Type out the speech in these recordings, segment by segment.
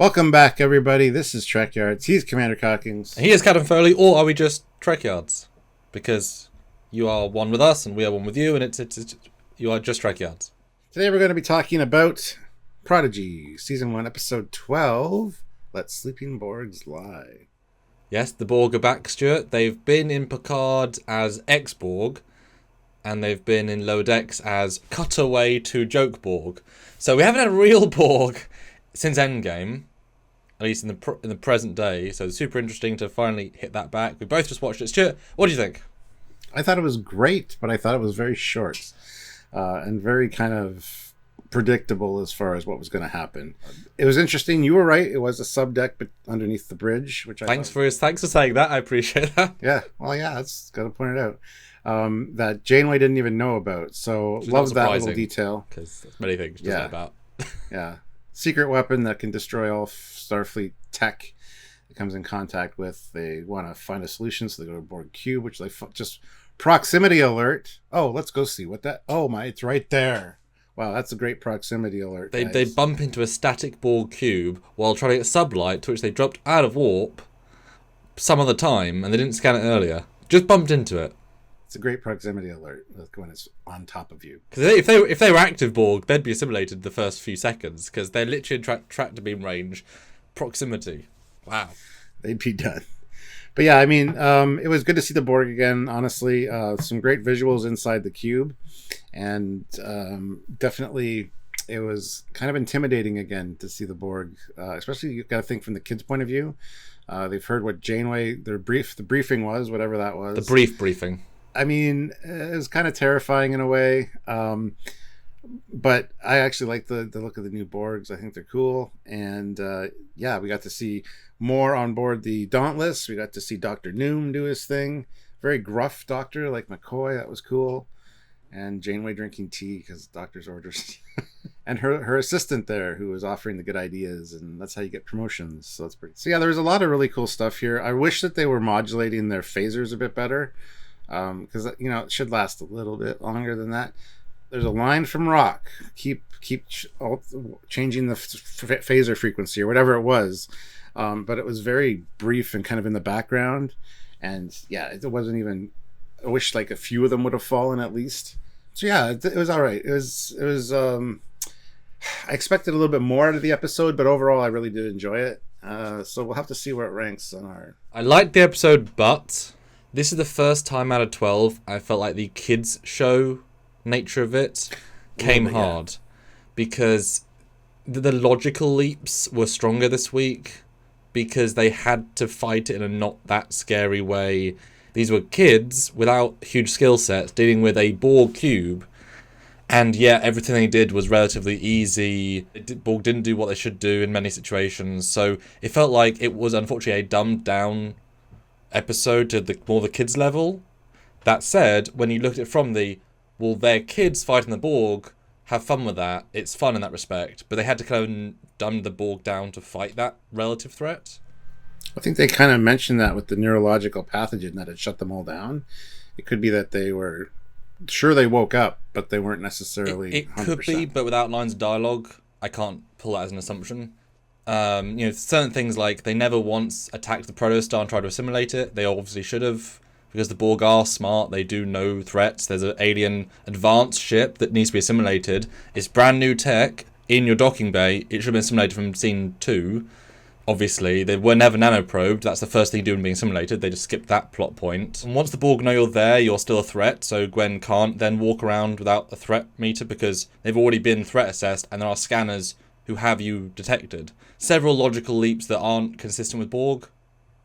Welcome back, everybody. This is Trekyards. He's Commander Cockings. He is Captain Foley, or are we just Trekyards? Because you are one with us, and we are one with you, and it's you are just Trekyards. Today we're going to be talking about Prodigy, Season 1, Episode 12, Let Sleeping Borgs Lie. Yes, the Borg are back, Stuart. They've been in Picard as ex-Borg, and they've been in Lower Decks as cutaway to joke Borg. So we haven't had a real Borg since Endgame, at least in the present day. So it's super interesting to finally hit that back. We both just watched it. Stuart, what do you think? I thought it was great, but I thought it was very short and very kind of predictable as far as what was going to happen. It was interesting. You were right. It was a subdeck, but underneath the bridge, which thanks for saying that. I appreciate that. Yeah. Well, yeah, that's got to point it out. That Janeway didn't even know about. So love that little detail. Because there's many things to say about. Yeah. Secret weapon that can destroy all Starfleet tech it comes in contact with. They want to find a solution, so they go to Borg Cube, which they just proximity alert. Oh, let's go see what that. Oh my, it's right there. Wow, that's a great proximity alert. They bump into a static Borg cube while trying to get sublight, to which they dropped out of warp some other time, and they didn't scan it earlier. Just bumped into it. It's a great proximity alert when it's on top of you. Because if they were active Borg, they'd be assimilated the first few seconds, because they're literally in tractor beam range, proximity. Wow. They'd be done. But yeah, I mean, it was good to see the Borg again, honestly. Some great visuals inside the cube. And definitely it was kind of intimidating again to see the Borg. Especially, you've got to think from the kids' point of view. They've heard what Janeway, the briefing was, whatever that was. The briefing. I mean, it was kind of terrifying in a way. But I actually like the look of the new Borgs. I think they're cool. And yeah, we got to see more on board the Dauntless. We got to see Dr. Noom do his thing. Very gruff doctor like McCoy. That was cool. And Janeway drinking tea because doctor's orders. And her assistant there who was offering the good ideas. And that's how you get promotions. So that's pretty. So yeah, there was a lot of really cool stuff here. I wish that they were modulating their phasers a bit better. Because it should last a little bit longer than that. There's a line from Rock. Keep changing the phaser frequency or whatever it was, but it was very brief and kind of in the background. And yeah, it wasn't even. I wish like a few of them would have fallen at least. So yeah, it was all right. It was. I expected a little bit more out of the episode, but overall, I really did enjoy it. So we'll have to see where it ranks on our. I liked the episode, but this is the first time out of 12 I felt like the kids show nature of it came hard, because the logical leaps were stronger this week because they had to fight it in a not that scary way. These were kids without huge skill sets dealing with a Borg cube, and yeah, everything they did was relatively easy. Borg didn't do what they should do in many situations, so it felt like it was unfortunately a dumbed down episode to the more the kids level. That said, when you look at it from they're kids fighting the Borg, have fun with that, it's fun in that respect, but they had to kind of dumb the Borg down to fight that relative threat. I think they kind of mentioned that with the neurological pathogen that had shut them all down. It could be that they were sure they woke up, but they weren't necessarily it could 100%. Be, but without lines of dialogue, I can't pull that as an assumption. Certain things like they never once attacked the protostar and tried to assimilate it. They obviously should have, because the Borg are smart. They do know threats. There's an alien advanced ship that needs to be assimilated. It's brand new tech in your docking bay. It should have been assimilated from scene 2. Obviously, they were never nanoprobed. That's the first thing you do when being assimilated. They just skipped that plot point. And once the Borg know you're there, you're still a threat. So Gwen can't then walk around without a threat meter because they've already been threat assessed and there are scanners who have you detected. Several logical leaps that aren't consistent with Borg,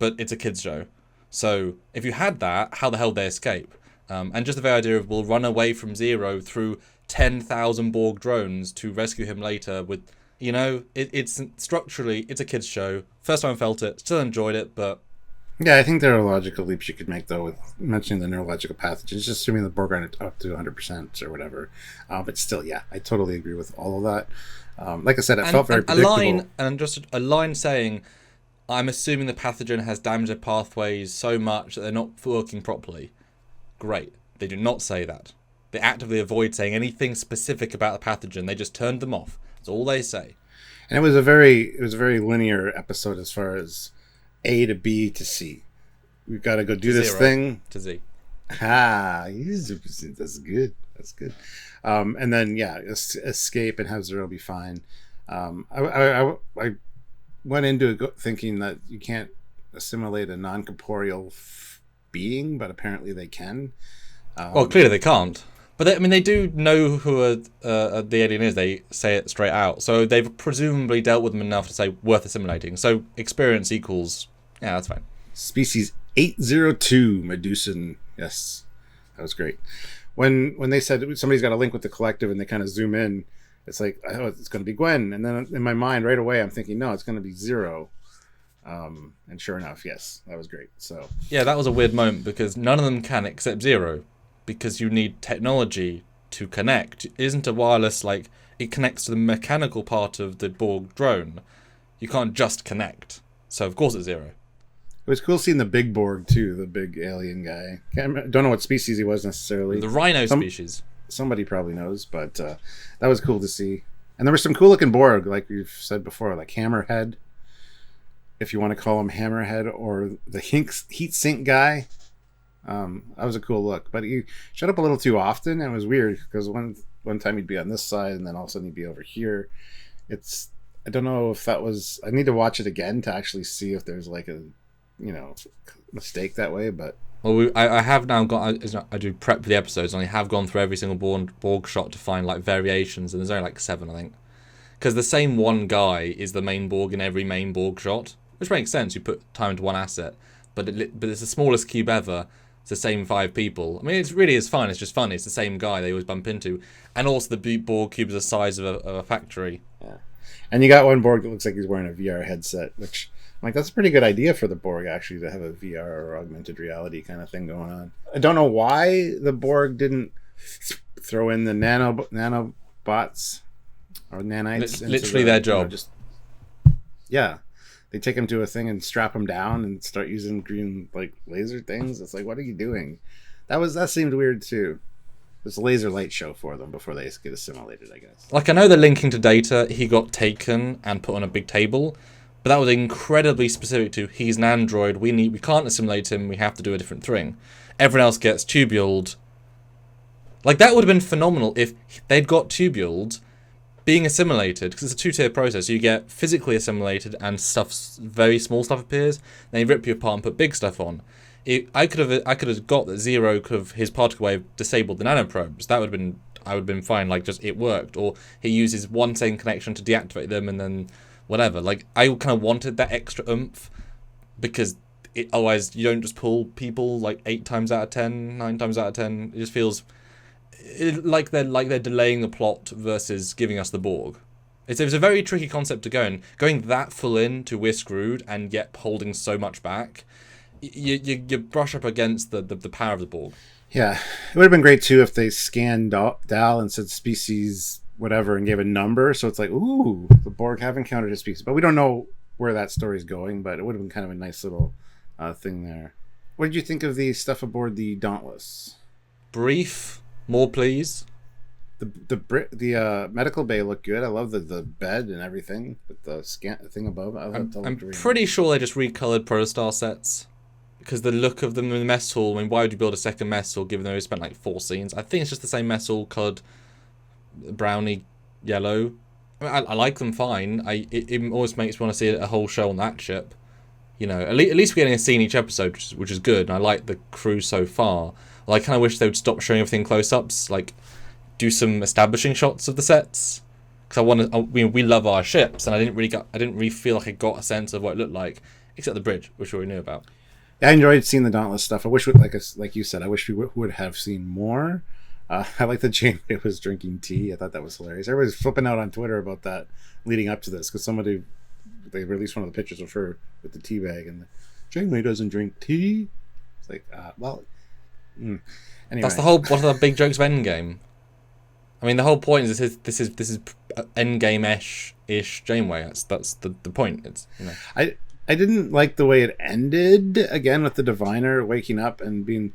but it's a kids show. So if you had that, how the hell would they escape? And just the very idea of we'll run away from Zero through 10,000 Borg drones to rescue him later with, it's structurally, it's a kids show. First time I felt it, still enjoyed it, but... Yeah, I think there are logical leaps you could make, though, with mentioning the neurological pathogens, just assuming the Borg aren't up to 100% or whatever. But still, yeah, I totally agree with all of that. Like I said, it felt very predictable. A line saying, I'm assuming the pathogen has damaged their pathways so much that they're not working properly. Great. They do not say that. They actively avoid saying anything specific about the pathogen. They just turned them off. That's all they say. And it was a very linear episode as far as A to B to C. We've got to go do this thing to Z. That's good. That's good. And then escape and have Zero be fine. I went into it thinking that you can't assimilate a non-corporeal being, but apparently they can. Well, clearly they can't. But they do know who the alien is. They say it straight out. So they've presumably dealt with them enough to say worth assimilating. So experience equals, yeah, that's fine. Species 802, Medusan. Yes, that was great. When they said somebody's got a link with the collective and they kind of zoom in, it's like, oh, it's going to be Gwen. And then in my mind right away, I'm thinking, no, it's going to be Zero. And sure enough, yes, that was great. So yeah, that was a weird moment because none of them can except Zero. Because you need technology to connect. It isn't a wireless, like, it connects to the mechanical part of the Borg drone. You can't just connect. So, of course, it's Zero. It was cool seeing the big Borg, too, the big alien guy. Don't know what species he was necessarily. The rhino species. Somebody probably knows, but that was cool to see. And there were some cool-looking Borg, like we've said before, like Hammerhead, if you want to call him Hammerhead, or the heat sink guy. That was a cool look, but he showed up a little too often, and it was weird because one time he'd be on this side, and then all of a sudden he'd be over here. I don't know if that was. I need to watch it again to actually see if there's like a, mistake that way. But well, I have now got. I do prep for the episodes, and I have gone through every single Borg shot to find like variations, and there's only like 7, I think, because the same one guy is the main Borg in every main Borg shot, which makes sense. You put time into one asset, but it's the smallest cube ever. The same 5 people. I mean, it really is fun. It's just fun. It's the same guy they always bump into, and also the Borg cube is the size of a factory. Yeah, and you got one Borg that looks like he's wearing a VR headset, which I'm like, that's a pretty good idea for the Borg actually to have a VR or augmented reality kind of thing going on. I don't know why the Borg didn't throw in the nanobots or nanites. Literally their job. They take him to a thing and strap him down and start using green like laser things. It's like, what are you doing? That seemed weird too. It's a laser light show for them before they get assimilated, I guess. Like, I know they're linking to Data. He got taken and put on a big table, but that was incredibly specific to he's an android. We can't assimilate him. We have to do a different thing. Everyone else gets tubuled. Like, that would have been phenomenal if they'd got tubuled. Being assimilated, because it's a 2-tier process. You get physically assimilated and very small stuff appears. Then you rip you apart and put big stuff on. I could have got that Zero could have his particle wave disabled the nanoprobes. I would have been fine. Like, just it worked. Or he uses one same connection to deactivate them and then whatever. Like, I kind of wanted that extra oomph because otherwise you don't just pull people like 8 times out of 10, 9 times out of 10. It just feels. Like they're delaying the plot versus giving us the Borg. It was a very tricky concept to go in. Going that full in to we're screwed and yet holding so much back, you brush up against the power of the Borg. Yeah, it would have been great too if they scanned Dal and said species whatever and gave a number. So it's like, ooh, the Borg have encountered a species, but we don't know where that story's going. But it would have been kind of a nice little thing there. What did you think of the stuff aboard the Dauntless? Brief. More, please. The medical bay looked good. I love the bed and everything with the thing above. I'm pretty sure they just recolored Protostar sets because the look of them in the mess hall. I mean, why would you build a second mess hall given they only spent like 4 scenes? I think it's just the same mess hall colored browny yellow. I mean, I like them fine. It always makes me want to see a whole show on that ship. At least we're getting a scene each episode, which is good. And I like the crew so far. Well, I kind of wish they would stop showing everything close-ups, like do some establishing shots of the sets. Because we love our ships, and I didn't really feel like I got a sense of what it looked like, except the bridge, which we already knew about. Yeah, I enjoyed seeing the Dauntless stuff. I wish, like you said, I wish we would have seen more. I like that Janeway was drinking tea. I thought that was hilarious. Everybody's flipping out on Twitter about that leading up to this because they released one of the pictures of her with the tea bag, and Janeway doesn't drink tea. It's like, Anyway. That's the whole. What are the big jokes of Endgame? I mean, the whole point is this is Endgame-ish Janeway. That's the point. It's I didn't like the way it ended again with the Diviner waking up and being,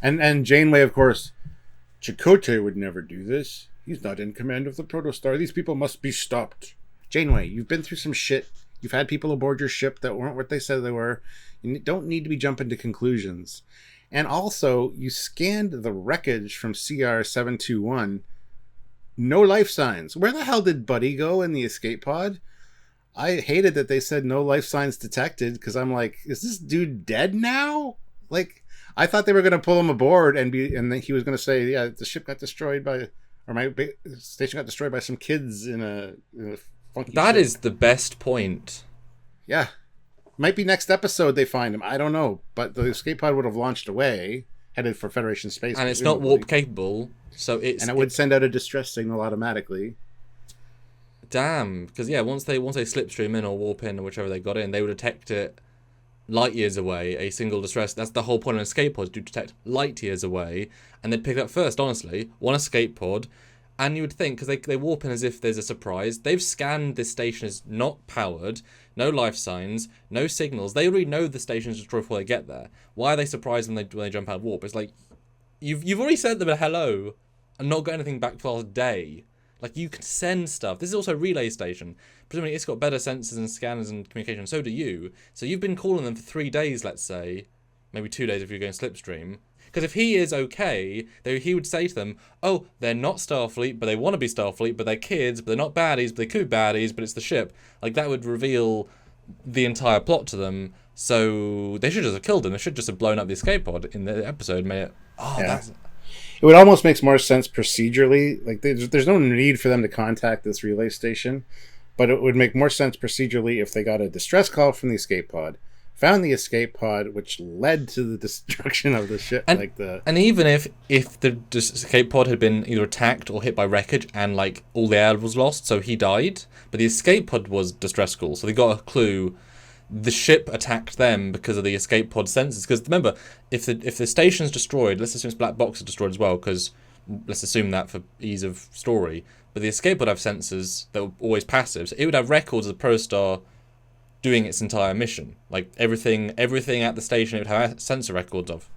and Janeway, of course. Chakotay would never do this. He's not in command of the Protostar. These people must be stopped. Janeway, you've been through some shit. You've had people aboard your ship that weren't what they said they were. You don't need to be jumping to conclusions. And also, you scanned the wreckage from CR721. No life signs. Where the hell did Buddy go in the escape pod? I hated that they said no life signs detected, because I'm like, is this dude dead now? Like, I thought they were going to pull him aboard and then he was going to say, yeah, the ship got destroyed by, or my station got destroyed by some kids in a funky That ship. is the best point. Yeah. Might be next episode they find him. I don't know. But the escape pod would have launched away, headed for Federation space. And it's not warp capable, so it's... And it would send out a distress signal automatically. Damn. Because, yeah, once they slipstream in or warp in or whichever they got in, they would detect it light years away, a single distress. That's the whole point of escape pods, to detect light years away. And they'd pick it up first, honestly. One escape pod. And you would think, because they warp in as if there's a surprise, they've scanned this station as not powered, no life signs, no signals. They already know the station's destroyed before they get there. Why are they surprised when they jump out of warp? It's like, you've already sent them a hello and not got anything back for a day. Like, you can send stuff. This is also a relay station. Presumably it's got better sensors and scanners and communication, so do you. So you've been calling them for 3 days, let's say. Maybe 2 days if you're going slipstream. Because if he is okay, he would say to them, oh, they're not Starfleet, but they want to be Starfleet, but they're kids, but they're not baddies, but they could be baddies, but it's the ship. Like, that would reveal the entire plot to them. So they should just have killed him. They should just have blown up the escape pod in the episode. It would almost make more sense procedurally. Like, there's no need for them to contact this relay station, but it would make more sense procedurally if they got a distress call from the escape pod, found the escape pod, which led to the destruction of the ship. And even if the escape pod had been either attacked or hit by wreckage and, like, all the air was lost, so he died, but the escape pod was distress call, so they got a clue the ship attacked them because of the escape pod sensors. Because remember, if the station's destroyed, let's assume its black box is destroyed as well, because let's assume that for ease of story, but the escape pod have sensors that were always passive, so it would have records of the Protostar doing its entire mission. Like, everything at the station it would have sensor records of.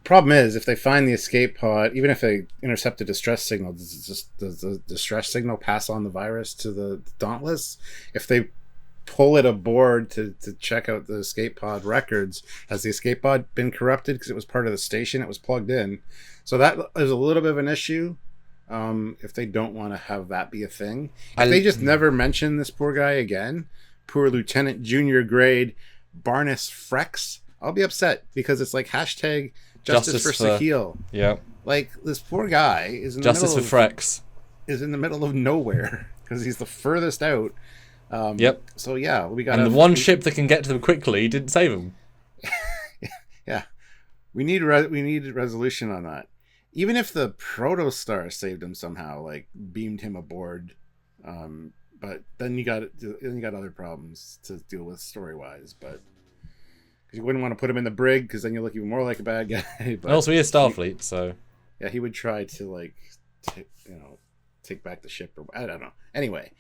Problem is, if they find the escape pod, even if they intercept a distress signal, does the distress signal pass on the virus to the Dauntless? If they pull it aboard to check out the escape pod records, has the escape pod been corrupted because it was part of the station, it was plugged in? So that is a little bit of an issue. If they don't want to have that be a thing, if they just never mention this poor guy again, poor Lieutenant Junior Grade Barnes Frex, I'll be upset, because it's like hashtag justice for Sahil. Yeah, like, this poor guy is in justice the for Frex is in the middle of nowhere because he's the furthest out. Yep. So yeah, we got. And the one ship that can get to them quickly didn't save him. Yeah, we need resolution on that. Even if the Protostar saved him somehow, like beamed him aboard, but then you got other problems to deal with story wise. But because you wouldn't want to put him in the brig, because then you look even more like a bad guy. But also, he is Starfleet, so yeah, he would try to take back the ship, or I don't know. Anyway.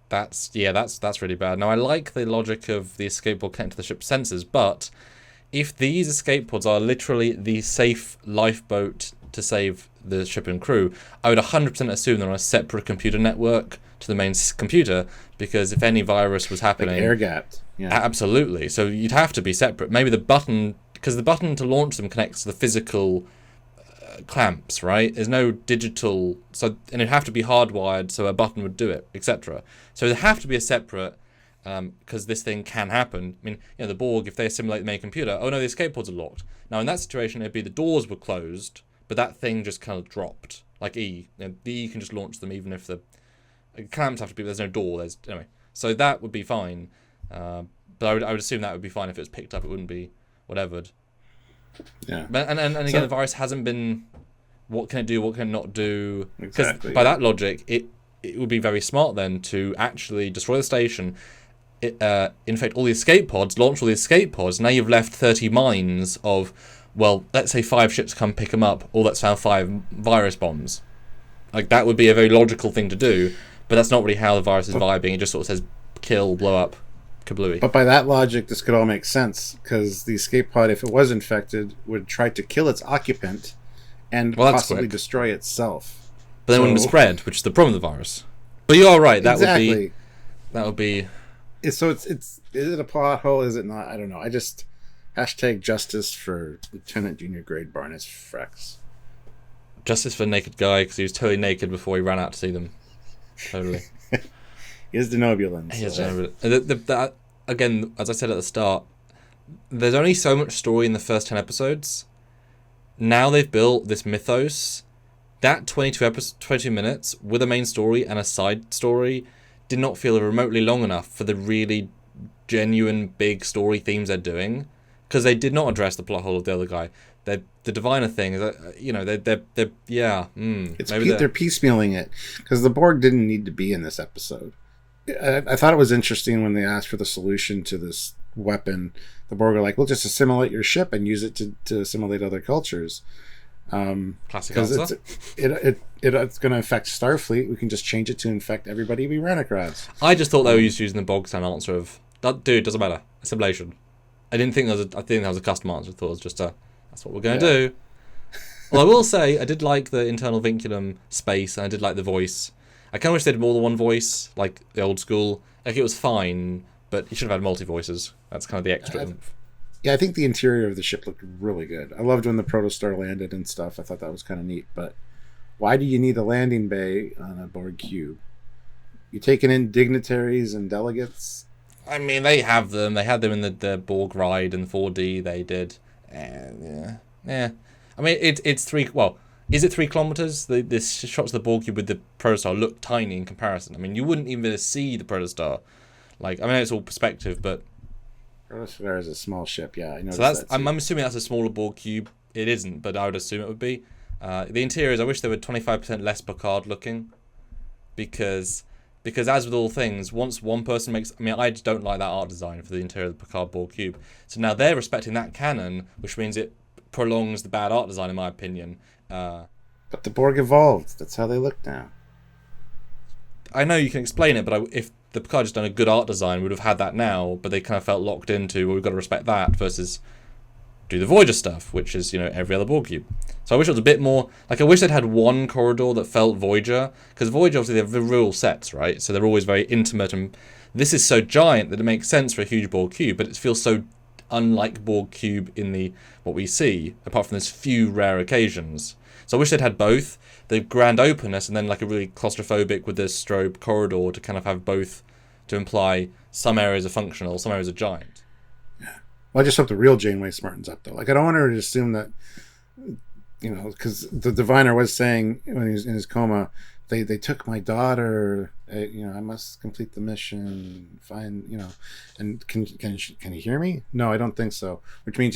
That's really bad. Now, I like the logic of the escape pod connected to the ship's sensors, but if these escape pods are literally the safe lifeboat to save the ship and crew, I would 100% assume they're on a separate computer network to the main computer, because if any virus was happening... Like air-gapped. Yeah. Absolutely. So you'd have to be separate. Maybe the button... Because the button to launch them connects to the physical... clamps, right? There's no digital, and it'd have to be hardwired so a button would do it, etc. So there'd have to be a separate, because this thing can happen. I mean, the Borg, if they assimilate the main computer, oh no, the escape pods are locked. Now in that situation, it'd be the doors were closed, but that thing just kind of dropped, like E. The E can just launch them even if the clamps have to be. There's no door. Anyway, so that would be fine. But I would assume that would be fine if it was picked up. It wouldn't be whatevered. Yeah. And again, the virus hasn't been. What can it do? What can it not do? Because exactly. By that logic, it would be very smart then to actually destroy the station, infect all the escape pods, launch all the escape pods. Now you've left 30 mines of, well, let's say 5 ships come pick them up. All that's found 5 virus bombs. Like, that would be a very logical thing to do, but that's not really how the virus is vibing. It just sort of says kill, blow up, kablooey. But by that logic, this could all make sense, because the escape pod, if it was infected, would try to kill its occupant and possibly destroy itself. But then it wouldn't spread, which is the problem with the virus. But you are right, that exactly. would be... That would be. So it's is it a plot hole? Is it not? I don't know. I just hashtag justice for Lieutenant Junior Grade Barnes Frex. Justice for Naked Guy, because he was totally naked before he ran out to see them. Totally. He is denobulin. He is denobulin. Again, as I said at the start, there's only so much story in the first 10 episodes. Now they've built this mythos. That 22 minutes with a main story and a side story did not feel remotely long enough for the really genuine big story themes they're doing, because they did not address the plot hole of the other guy. The diviner thing is that, you know, they're they're piecemealing it, because the Borg didn't need to be in this episode. I thought it was interesting when they asked for the solution to this weapon. The Borg are like, we'll just assimilate your ship and use it to assimilate other cultures. Classic answer. It's going to affect Starfleet. We can just change it to infect everybody we ran across. I just thought they were using the bog standard answer of that. Dude, doesn't matter. Assimilation. I think that was a custom answer. I thought it was just that's what we're going to do. Well, I will say I did like the internal vinculum space, and I did like the voice. I kind of wish they had more than one voice, like the old school. Like, it was fine, but you should have had multi voices. That's kind of the extra. I think the interior of the ship looked really good. I loved when the Protostar landed and stuff. I thought that was kind of neat. But why do you need a landing bay on a Borg cube? You taking in dignitaries and delegates? I mean, they have them. They had them in the Borg ride in 4D. They did. Yeah. I mean, it's 3. Well, is it 3 kilometers? The shots of the Borg cube with the Protostar look tiny in comparison. I mean, you wouldn't even be able to see the Protostar. Like, I mean, it's all perspective, but Protostar is a small ship. Yeah, I know. So I'm assuming that's a smaller Borg cube. It isn't, but I would assume it would be. The interiors, I wish they were 25% less Picard looking, because as with all things, once one person makes... I mean, I just don't like that art design for the interior of the Picard Borg cube. So now they're respecting that canon, which means it prolongs the bad art design, in my opinion. But the Borg evolved. That's how they look now. I know you can explain it, but if the Picard just done a good art design, we would have had that now, but they kind of felt locked into, well, we've got to respect that, versus do the Voyager stuff, which is, you know, every other Borg cube. So I wish it was a bit more... Like, I wish they'd had one corridor that felt Voyager, because Voyager, obviously, they're real sets, right? So they're always very intimate, and this is so giant that it makes sense for a huge Borg cube, but it feels so unlike Borg cube in what we see, apart from those few rare occasions. So I wish they'd had both, the grand openness, and then like a really claustrophobic with this strobe corridor to kind of have both, to imply some areas are functional, some areas are giant. Yeah. Well, I just hope the real Janeway smartens up, though. Like, I don't want her to assume that, you know, because the diviner was saying when he was in his coma, they took my daughter, you know, I must complete the mission, find, you know, and can he hear me? No, I don't think so. Which means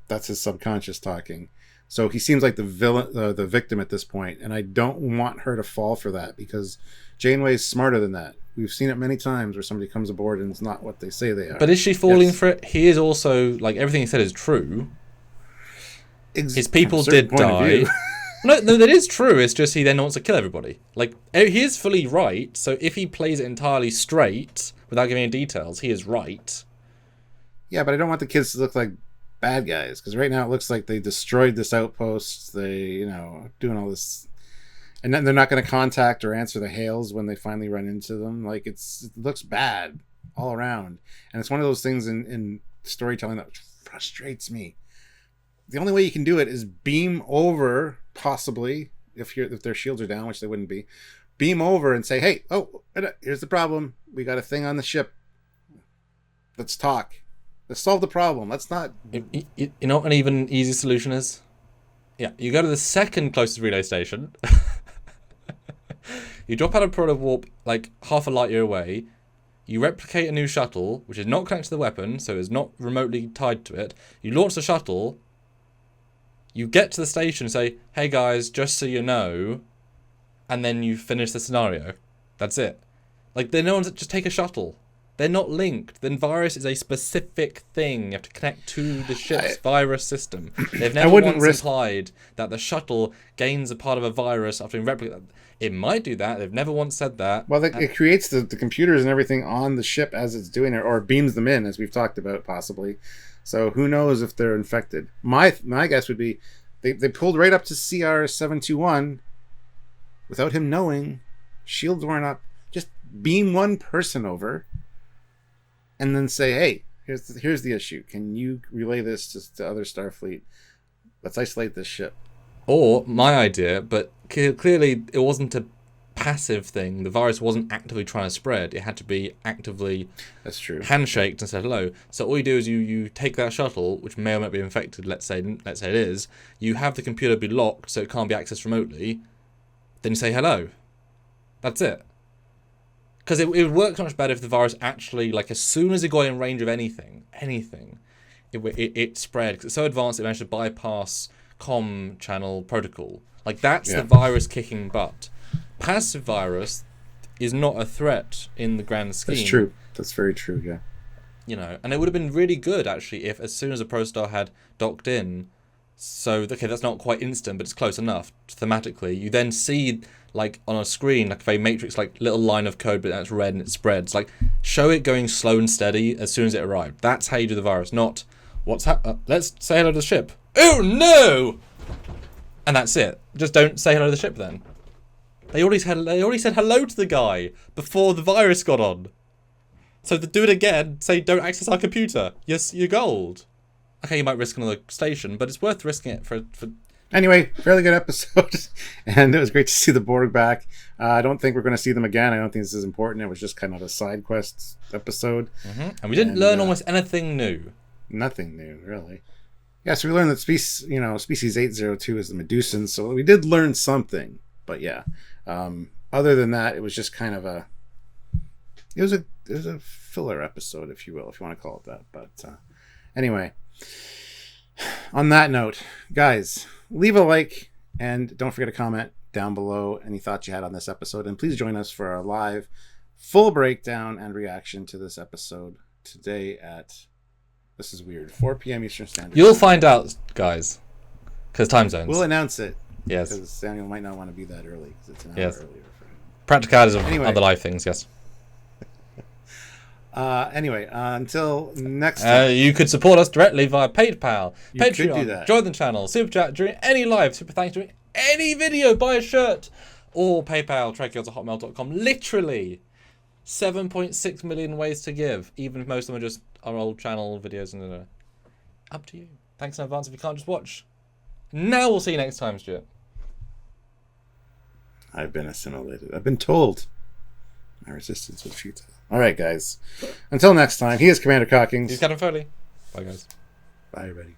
that's his subconscious talking. So he seems like the villain, the victim at this point, and I don't want her to fall for that, because Janeway's smarter than that. We've seen it many times where somebody comes aboard and it's not what they say they are. But is she falling for it? He is also, like, everything he said is true. His people did die. No, that is true. It's just he then wants to kill everybody. Like, he is fully right. So if he plays it entirely straight without giving any details, he is right. Yeah, but I don't want the kids to look like bad guys, because right now it looks like they destroyed this outpost. They, you know, doing all this, and then they're not going to contact or answer the hails when they finally run into them. Like, it looks bad all around, and it's one of those things in storytelling that frustrates me. The only way you can do it is beam over, possibly if their shields are down, which they wouldn't be. Beam over and say, "Hey, here's the problem. We got a thing on the ship. Let's talk. Let's solve the problem. Let's not..." You know what an even easy solution is? Yeah, you go to the second closest relay station. You drop out of proto warp like half a light year away. You replicate a new shuttle, which is not connected to the weapon, so is not remotely tied to it. You launch the shuttle. You get to the station and say, "Hey guys, just so you know," and then you finish the scenario. That's it. Like, no one's just take a shuttle. They're not linked. The virus is a specific thing. You have to connect to the ship's virus system. They've never once implied that the shuttle gains a part of a virus after being replicated. It might do that. They've never once said that. Well, it creates the computers and everything on the ship as it's doing it, or beams them in, as we've talked about, possibly. So who knows if they're infected. My guess would be they pulled right up to CR721 without him knowing. Shields weren't up. Just beam one person over, and then say, "Hey, here's the issue. Can you relay this to other Starfleet? Let's isolate this ship." Or my idea, but clearly it wasn't a passive thing. The virus wasn't actively trying to spread. It had to be actively That's true. handshaked and said hello. So all you do is you take that shuttle, which may or may not be infected. Let's say it is. You have the computer be locked so it can't be accessed remotely. Then you say hello. That's it. Because it would work so much better if the virus actually, like, as soon as it got in range of anything, it spread. Because it's so advanced, it managed to bypass comm channel protocol. Like, that's the virus kicking butt. Passive virus is not a threat in the grand scheme. That's true. That's very true, yeah. You know, and it would have been really good, actually, if as soon as a Protostar had docked in, so, okay, that's not quite instant, but it's close enough, thematically, you then see, like, on a screen, like a very Matrix, like, little line of code, but that's red and it spreads. Like, show it going slow and steady as soon as it arrived. That's how you do the virus, not, let's say hello to the ship. Oh, no! And that's it. Just don't say hello to the ship, then. They already said hello to the guy before the virus got on. So to do it again, say don't access our computer. Yes, you're gold. Okay, you might risk another station, but it's worth risking it for. Anyway, fairly good episode, and it was great to see the Borg back. I don't think we're going to see them again. I don't think this is important. It was just kind of a side quest episode. Mm-hmm. And we didn't learn almost anything new. Nothing new, really. Yeah, so we learned that species 802 is the Medusans, so we did learn something. But yeah, other than that, it was just kind of a filler episode, if you will, if you want to call it that. But anyway, on that note, guys, leave a like and don't forget to comment down below any thoughts you had on this episode, and please join us for our live full breakdown and reaction to this episode today at, this is weird, 4 p.m. Eastern Standard Time. You'll find out, guys, because time zones. We'll announce it. Yes. Because Samuel might not want to be that early because it's an hour earlier for him. Practicalities of other live things, yes. Anyway, until next time. You could support us directly via PayPal, You could Patreon, do that. join the channel, Super Chat during any live, Super Thanks during any video, buy a shirt, or PayPal, Trekyards@hotmail.com. Literally 7.6 million ways to give, even if most of them are just our old channel videos. And up to you. Thanks in advance if you can't just watch. Now we'll see you next time, Stuart. I've been assimilated. I've been told my resistance was futile. All right, guys. Until next time, he is Commander Cockings. He's Captain Foley. Bye, guys. Bye, everybody.